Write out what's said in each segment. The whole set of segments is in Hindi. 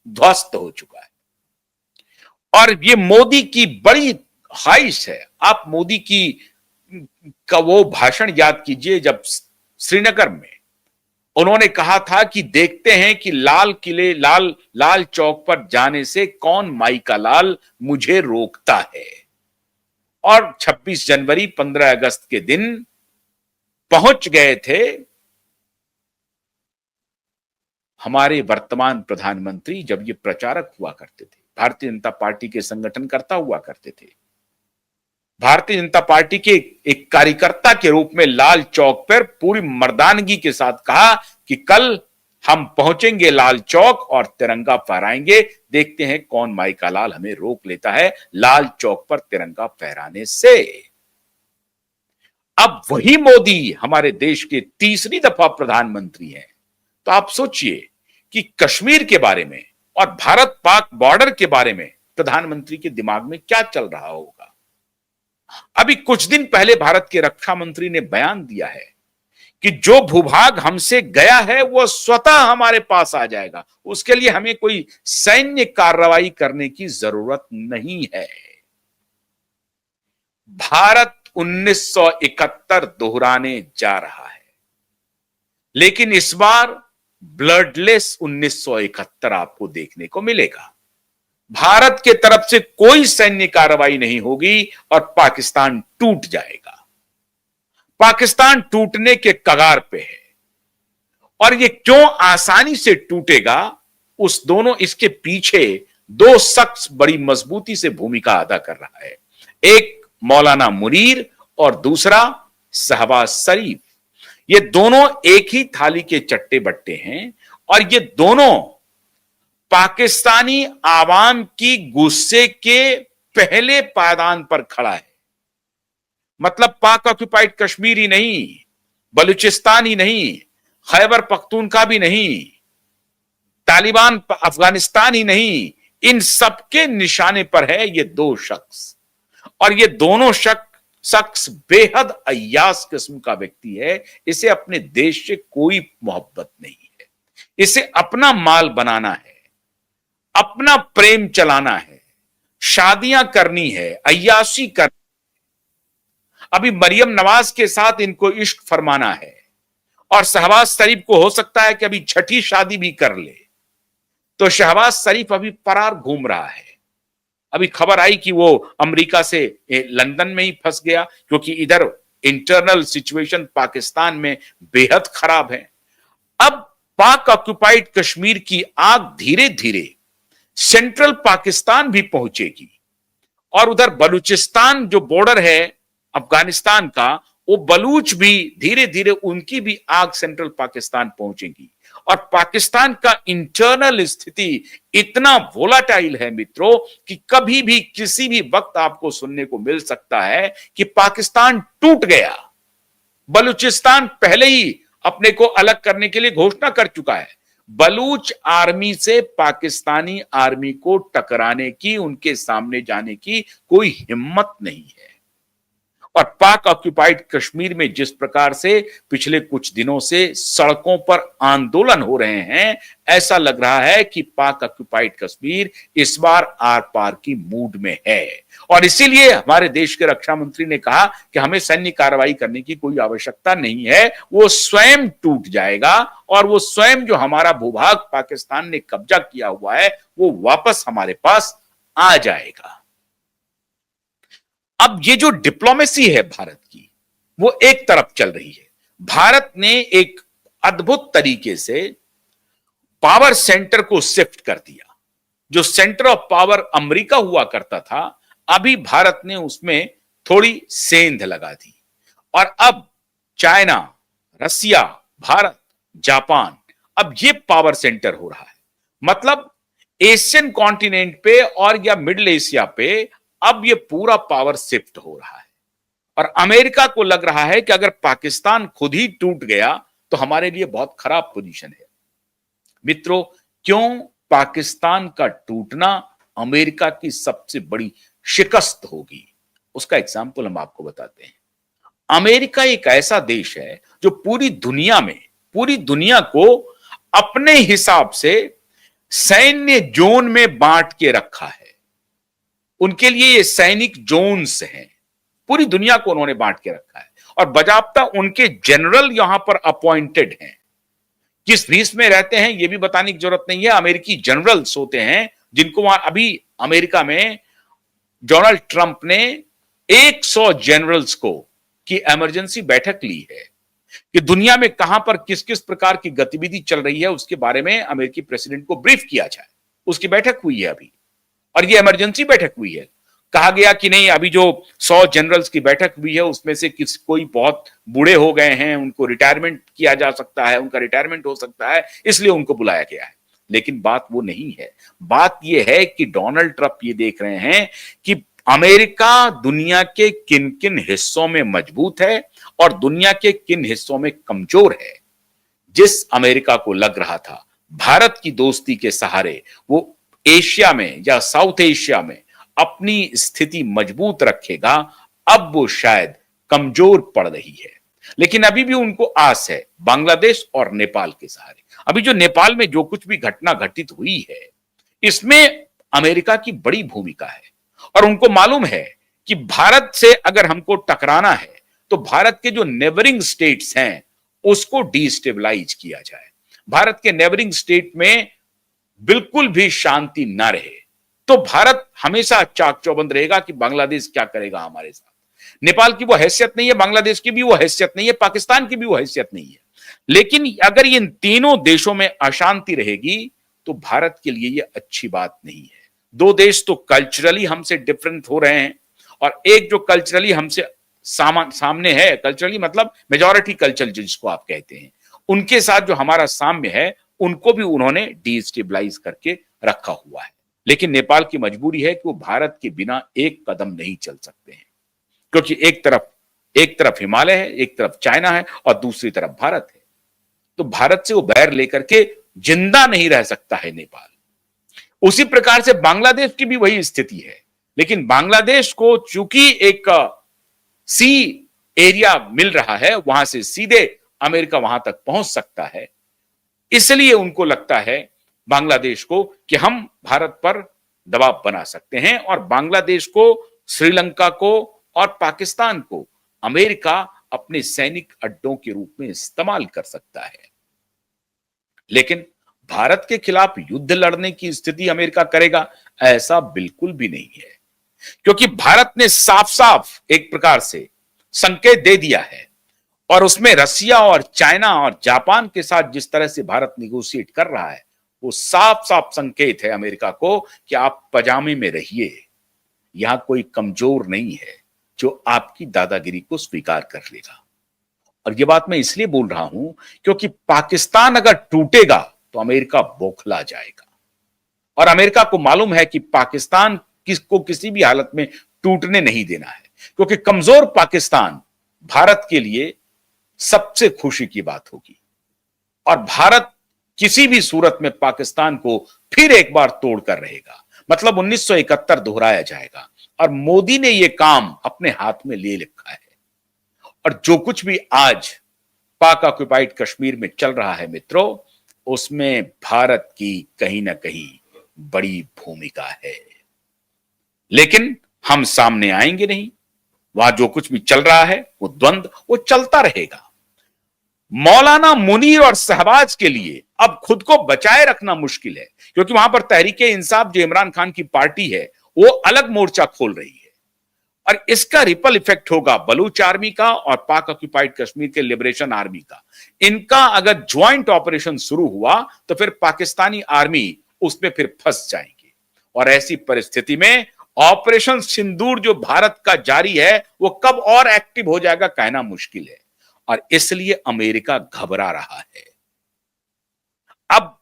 ध्वस्त हो चुका है। और ये मोदी की बड़ी ख्वाहिश है। आप मोदी की का वो भाषण याद कीजिए जब श्रीनगर में उन्होंने कहा था कि देखते हैं कि लाल चौक पर जाने से कौन माई का लाल मुझे रोकता है। और 26 जनवरी 15 अगस्त के दिन पहुंच गए थे हमारे वर्तमान प्रधानमंत्री, जब ये प्रचारक हुआ करते थे, भारतीय जनता पार्टी के संगठनकर्ता हुआ करते थे, भारतीय जनता पार्टी के एक कार्यकर्ता के रूप में लाल चौक पर पूरी मर्दानगी के साथ कहा कि कल हम पहुंचेंगे लाल चौक और तिरंगा फहराएंगे, देखते हैं कौन माई का लाल हमें रोक लेता है लाल चौक पर तिरंगा फहराने से। अब वही मोदी हमारे देश के तीसरी दफा प्रधानमंत्री हैं। तो आप सोचिए कि कश्मीर के बारे में और भारत पाक बॉर्डर के बारे में प्रधानमंत्री के दिमाग में क्या चल रहा होगा। अभी कुछ दिन पहले भारत के रक्षा मंत्री ने बयान दिया है कि जो भूभाग हमसे गया है वो स्वतः हमारे पास आ जाएगा, उसके लिए हमें कोई सैन्य कार्रवाई करने की जरूरत नहीं है। भारत 1971 दोहराने जा रहा है, लेकिन इस बार ब्लडलेस 1971 आपको देखने को मिलेगा। भारत के तरफ से कोई सैन्य कार्रवाई नहीं होगी और पाकिस्तान टूट जाएगा। पाकिस्तान टूटने के कगार पे है। और ये क्यों आसानी से टूटेगा, इसके पीछे दो शख्स बड़ी मजबूती से भूमिका अदा कर रहा है। एक मौलाना मुनीर और दूसरा शहबाज शरीफ। ये दोनों एक ही थाली के चट्टे बट्टे हैं और ये दोनों पाकिस्तानी आवाम की गुस्से के पहले पायदान पर खड़ा है। मतलब पाक ऑक्युपाइड कश्मीर ही नहीं, बलूचिस्तान ही नहीं, खैबर पख्तूनख्वा भी नहीं, तालिबान अफगानिस्तान ही नहीं, इन सबके निशाने पर है ये दो शख्स। और ये दोनों शख्स बेहद अय्यास किस्म का व्यक्ति है। इसे अपने देश से कोई मोहब्बत नहीं है, इसे अपना माल बनाना है, अपना प्रेम चलाना है, शादियां करनी है, अय्याशी करनी। अभी मरियम नवाज के साथ इनको इश्क फरमाना है और शहबाज शरीफ को हो सकता है कि अभी छठी शादी भी कर ले। तो शहबाज शरीफ अभी फरार घूम रहा है। अभी खबर आई कि वो अमेरिका से लंदन में ही फंस गया, क्योंकि इधर इंटरनल सिचुएशन पाकिस्तान में बेहद खराब है। अब पाक ऑक्युपाइड कश्मीर की आग धीरे धीरे सेंट्रल पाकिस्तान भी पहुंचेगी और उधर बलूचिस्तान जो बॉर्डर है अफगानिस्तान का, वो बलूच भी धीरे धीरे उनकी भी आग सेंट्रल पाकिस्तान पहुंचेगी। और पाकिस्तान का इंटरनल स्थिति इतना वोलाटाइल है मित्रों कि कभी भी किसी भी वक्त आपको सुनने को मिल सकता है कि पाकिस्तान टूट गया। बलूचिस्तान पहले ही अपने को अलग करने के लिए घोषणा कर चुका है। बलूच आर्मी से पाकिस्तानी आर्मी को टकराने की, उनके सामने जाने की कोई हिम्मत नहीं है। और पाक ऑक्युपाइड कश्मीर में जिस प्रकार से पिछले कुछ दिनों से सड़कों पर आंदोलन हो रहे हैं, ऐसा लग रहा है कि पाक ऑक्युपाइड कश्मीर इस बार आर पार की मूड में है। और इसीलिए हमारे देश के रक्षा मंत्री ने कहा कि हमें सैन्य कार्रवाई करने की कोई आवश्यकता नहीं है, वो स्वयं टूट जाएगा और वो स्वयं जो हमारा भूभाग पाकिस्तान ने कब्जा किया हुआ है वो वापस हमारे पास आ जाएगा। अब ये जो डिप्लोमेसी है भारत की, वो एक तरफ चल रही है। भारत ने एक अद्भुत तरीके से पावर सेंटर को शिफ्ट कर दिया। जो सेंटर ऑफ पावर अमेरिका हुआ करता था, अभी भारत ने उसमें थोड़ी सेंध लगा दी और अब चाइना, रसिया, भारत, जापान, अब ये पावर सेंटर हो रहा है। मतलब एशियन कॉन्टिनेंट पे और या मिडिल एशिया पे अब ये पूरा पावर शिफ्ट हो रहा है। और अमेरिका को लग रहा है कि अगर पाकिस्तान खुद ही टूट गया तो हमारे लिए बहुत खराब पोजीशन है। मित्रों, क्यों पाकिस्तान का टूटना अमेरिका की सबसे बड़ी शिकस्त होगी, उसका एग्जाम्पल हम आपको बताते हैं। अमेरिका एक ऐसा देश है जो पूरी दुनिया को अपने हिसाब से सैन्य जोन में बांट के रखा है। उनके लिए ये सैनिक जोन्स हैं, पूरी दुनिया को उन्होंने बांट के रखा है और बाकायदा उनके जनरल यहां पर अपॉइंटेड हैं। किस फीस में रहते हैं यह भी बताने की जरूरत नहीं है। अमेरिकी जनरल्स होते हैं जिनको वहां अभी अमेरिका में डोनाल्ड ट्रंप ने 100 जनरल्स को की इमरजेंसी बैठक ली है कि दुनिया में कहां पर किस किस प्रकार की गतिविधि चल रही है उसके बारे में अमेरिकी प्रेसिडेंट को ब्रीफ किया जाए। उसकी बैठक हुई है अभी और यह इमरजेंसी बैठक हुई है। कहा गया कि नहीं, अभी जो 100 जनरल्स की बैठक हुई है उसमें से कोई बहुत बूढ़े हो गए हैं, उनको रिटायरमेंट किया जा सकता है, उनका रिटायरमेंट हो सकता है, इसलिए उनको बुलाया गया है। लेकिन बात वो नहीं है। बात यह है कि डोनाल्ड ट्रंप ये देख रहे हैं कि अमेरिका दुनिया के किन किन हिस्सों में मजबूत है और दुनिया के किन हिस्सों में कमजोर है। जिस अमेरिका को लग रहा था भारत की दोस्ती के सहारे वो एशिया में या साउथ एशिया में अपनी स्थिति मजबूत रखेगा, अब वो शायद कमजोर पड़ रही है। लेकिन अभी भी उनको आस है बांग्लादेश और नेपाल के सहारे। अभी जो नेपाल में जो कुछ भी घटना घटित हुई है इसमें अमेरिका की बड़ी भूमिका है और उनको मालूम है कि भारत से अगर हमको टकराना है तो भारत के जो नेबरिंग स्टेट्स हैं उसको डिस्टेबलाइज किया जाए। भारत के नेबरिंग स्टेट में बिल्कुल भी शांति ना रहे तो भारत हमेशा चाक चौबंद रहेगा कि बांग्लादेश क्या करेगा हमारे साथ। नेपाल की वो हैसियत नहीं है, बांग्लादेश की भी वो हैसियत नहीं है, पाकिस्तान की भी वो हैसियत नहीं है। लेकिन अगर इन तीनों देशों में अशांति रहेगी तो भारत के लिए ये अच्छी बात नहीं है। दो देश तो कल्चरली हमसे डिफरेंट हो रहे हैं और एक जो कल्चरली हमसे सामने है, कल्चरली मतलब मेजॉरिटी कल्चर जिसको आप कहते हैं, उनके साथ जो हमारा साम्य है उनको भी उन्होंने डिस्टेबलाइज करके रखा हुआ है। लेकिन नेपाल की मजबूरी है कि वो भारत के बिना एक कदम नहीं चल सकते हैं, क्योंकि एक तरफ हिमालय है, एक तरफ चाइना है और दूसरी तरफ भारत है। तो भारत से वो बैर लेकर के जिंदा नहीं रह सकता है नेपाल। उसी प्रकार से बांग्लादेश की भी वही स्थिति है। लेकिन बांग्लादेश को चूंकि एक सी एरिया मिल रहा है, वहां से सीधे अमेरिका वहां तक पहुंच सकता है, इसलिए उनको लगता है बांग्लादेश को कि हम भारत पर दबाव बना सकते हैं और बांग्लादेश को, श्रीलंका को और पाकिस्तान को अमेरिका अपने सैनिक अड्डों के रूप में इस्तेमाल कर सकता है। लेकिन भारत के खिलाफ युद्ध लड़ने की स्थिति अमेरिका करेगा ऐसा बिल्कुल भी नहीं है, क्योंकि भारत ने साफ साफ एक प्रकार से संकेत दे दिया है और उसमें रसिया और चाइना और जापान के साथ जिस तरह से भारत निगोशिएट कर रहा है वो साफ साफ संकेत है अमेरिका को कि आप पजामे में रहिए, यहां कोई कमजोर नहीं है जो आपकी दादागिरी को स्वीकार कर लेगा। और यह बात मैं इसलिए बोल रहा हूं क्योंकि पाकिस्तान अगर टूटेगा तो अमेरिका बौखला जाएगा और अमेरिका को मालूम है कि पाकिस्तान किसको किसी भी हालत में टूटने नहीं देना है, क्योंकि कमजोर पाकिस्तान भारत के लिए सबसे खुशी की बात होगी और भारत किसी भी सूरत में पाकिस्तान को फिर एक बार तोड़कर रहेगा। मतलब 1971 दोहराया जाएगा और मोदी ने यह काम अपने हाथ में ले रखा है। और जो कुछ भी आज पाक ऑक्युपाइड कश्मीर में चल रहा है मित्रों, उसमें भारत की कहीं ना कहीं बड़ी भूमिका है। लेकिन हम सामने आएंगे नहीं, वहां जो कुछ भी चल रहा है वो द्वंद्व वो चलता रहेगा। मौलाना मुनीर और शहबाज के लिए अब खुद को बचाए रखना मुश्किल है, क्योंकि वहां पर तहरीके इंसाफ जो इमरान खान की पार्टी है वो अलग मोर्चा खोल रही है और इसका रिपल इफेक्ट होगा बलूच आर्मी का और पाक ऑक्युपाइड कश्मीर के लिबरेशन आर्मी का। इनका अगर ज्वाइंट ऑपरेशन शुरू हुआ तो फिर पाकिस्तानी आर्मी उसमें फिर फंस जाएंगे और ऐसी परिस्थिति में ऑपरेशन सिंदूर जो भारत का जारी है वो कब और एक्टिव हो जाएगा कहना मुश्किल है और इसलिए अमेरिका घबरा रहा है। अब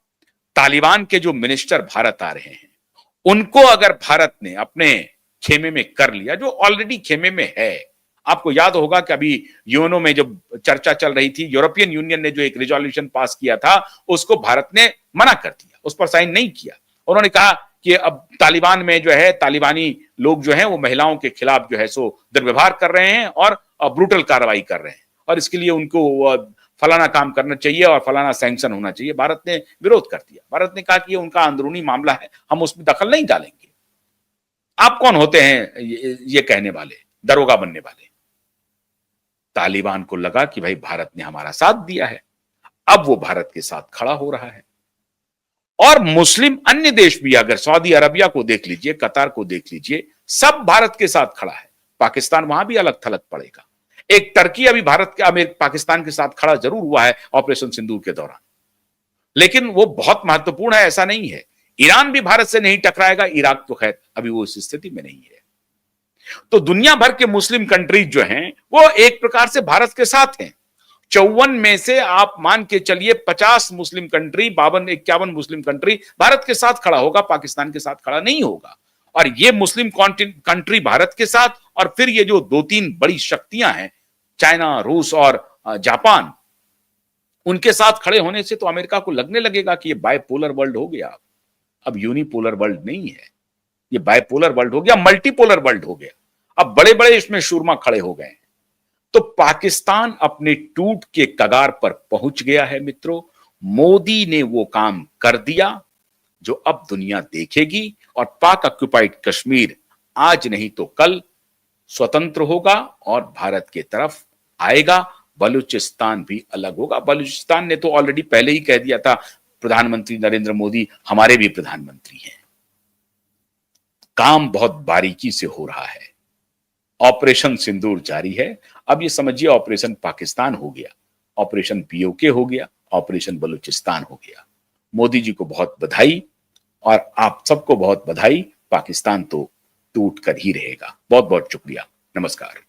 तालिबान के जो मिनिस्टर भारत आ रहे हैं उनको अगर भारत ने अपने खेमे में कर लिया, जो ऑलरेडी खेमे में है, आपको याद होगा कि अभी यूएनओ में जब चर्चा चल रही थी, यूरोपियन यूनियन ने जो एक रिजोल्यूशन पास किया था उसको भारत ने मना कर दिया, उस पर साइन नहीं किया। उन्होंने कहा कि अब तालिबान में जो है तालिबानी लोग जो हैं वो महिलाओं के खिलाफ जो है सो दुर्व्यवहार कर रहे हैं और ब्रूटल कार्रवाई कर रहे हैं और इसके लिए उनको फलाना काम करना चाहिए और फलाना सैंक्शन होना चाहिए। भारत ने विरोध कर दिया। भारत ने कहा कि ये उनका अंदरूनी मामला है, हम उसमें दखल नहीं डालेंगे। आप कौन होते हैं ये कहने वाले, दरोगा बनने वाले? तालिबान को लगा कि भाई भारत ने हमारा साथ दिया है, अब वो भारत के साथ खड़ा हो रहा है। और मुस्लिम अन्य देश भी, अगर सऊदी अरबिया को देख लीजिए, कतार को देख लीजिए, सब भारत के साथ खड़ा है। पाकिस्तान वहां भी अलग थलग पड़ेगा। एक टर्की अभी पाकिस्तान के साथ खड़ा जरूर हुआ है ऑपरेशन सिंदूर के दौरान, लेकिन वो बहुत महत्वपूर्ण है, ऐसा नहीं है। ईरान भी भारत से नहीं टकराएगा, इराक तो खैर अभी वो इस स्थिति में नहीं है। तो दुनिया भर के मुस्लिम कंट्रीज जो हैं वो एक प्रकार से भारत के साथ हैं। 54 में से आप मान के चलिए 50 Muslim country, 52-51 Muslim country Bharat के साथ खड़ा होगा, पाकिस्तान के साथ खड़ा नहीं होगा। और ये मुस्लिम कंट्री भारत के साथ, और फिर ये जो 2-3 बड़ी शक्तियां हैं, चाइना, रूस और जापान, उनके साथ खड़े होने से तो अमेरिका को लगने लगेगा कि ये बायपोलर वर्ल्ड हो गया, अब यूनिपोलर वर्ल्ड नहीं है, ये बायपोलर वर्ल्ड हो गया, मल्टीपोलर वर्ल्ड हो गया। अब बड़े बड़े इसमें शूरमा खड़े हो गए। तो पाकिस्तान अपने टूट के कगार पर पहुंच गया है मित्रों। मोदी ने वो काम कर दिया जो अब दुनिया देखेगी, और पाक ऑक्युपाइड कश्मीर आज नहीं तो कल स्वतंत्र होगा और भारत की तरफ आएगा। बलूचिस्तान भी अलग होगा। बलूचिस्तान ने तो ऑलरेडी पहले ही कह दिया था, प्रधानमंत्री नरेंद्र मोदी हमारे भी प्रधानमंत्री हैं। काम बहुत बारीकी से हो रहा है। ऑपरेशन सिंदूर जारी है। अब ये समझिए ऑपरेशन पाकिस्तान हो गया, ऑपरेशन पीओके हो गया, ऑपरेशन बलूचिस्तान हो गया। मोदी जी को बहुत बधाई, और आप सबको बहुत बधाई। पाकिस्तान तो टूट कर ही रहेगा। बहुत बहुत शुक्रिया। नमस्कार।